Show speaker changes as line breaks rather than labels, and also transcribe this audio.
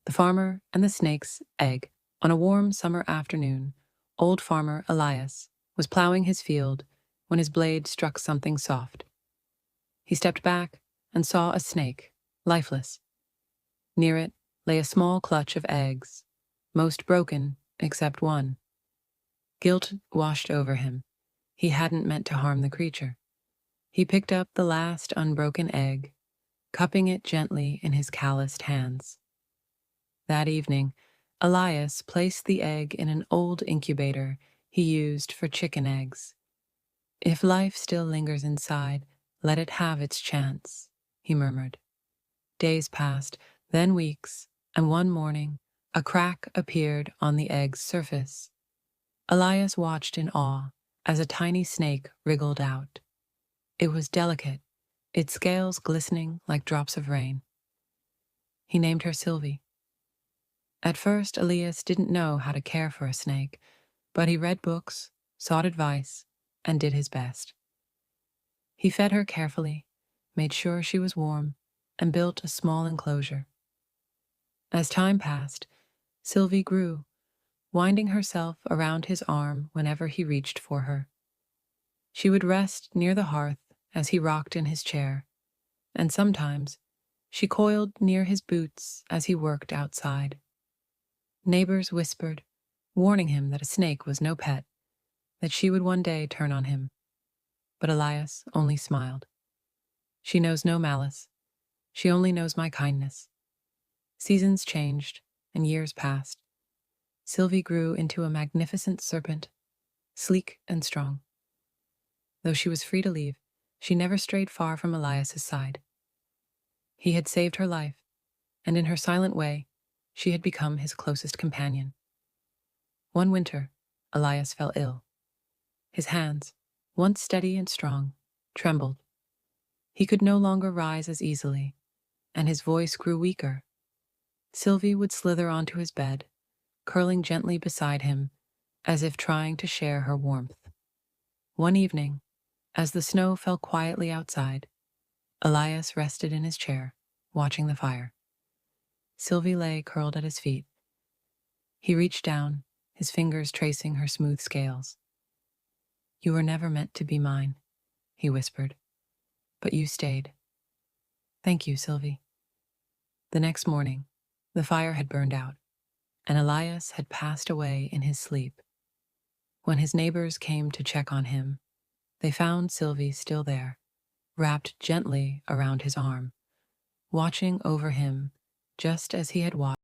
The Farmer and the Snake's Egg. On a warm summer afternoon, old farmer Elias was plowing his field when his blade struck something soft. He stepped back and saw a snake, lifeless. Near it lay a small clutch of eggs, most broken except one. Guilt washed over him. He hadn't meant to harm the creature. He picked up the last unbroken egg, cupping it gently in his calloused hands. That evening, Elias placed the egg in an old incubator he used for chicken eggs. "If life still lingers inside, let it have its chance," he murmured. Days passed, then weeks, and one morning, a crack appeared on the egg's surface. Elias watched in awe as a tiny snake wriggled out. It was delicate, its scales glistening like drops of rain. He named her Sylvie. At first, Elias didn't know how to care for a snake, but he read books, sought advice, and did his best. He fed her carefully, made sure she was warm, and built a small enclosure. As time passed, Sylvie grew, winding herself around his arm whenever he reached for her. She would rest near the hearth as he rocked in his chair, and sometimes she coiled near his boots as he worked outside. Neighbors whispered, warning him that a snake was no pet, that she would one day turn on him. But Elias only smiled. "She knows no malice. She only knows my kindness." Seasons changed, and years passed. Sylvie grew into a magnificent serpent, sleek and strong. Though she was free to leave, she never strayed far from Elias's side. He had saved her life, and in her silent way, she had become his closest companion. One winter, Elias fell ill. His hands, once steady and strong, trembled. He could no longer rise as easily, and his voice grew weaker. Sylvie would slither onto his bed, curling gently beside him, as if trying to share her warmth. One evening, as the snow fell quietly outside, Elias rested in his chair, watching the fire. Sylvie lay curled at his feet. He reached down, his fingers tracing her smooth scales. "You were never meant to be mine," he whispered, "but you stayed. Thank you, Sylvie." The next morning, the fire had burned out, and Elias had passed away in his sleep. When his neighbors came to check on him, they found Sylvie still there, wrapped gently around his arm, watching over him just as he had watched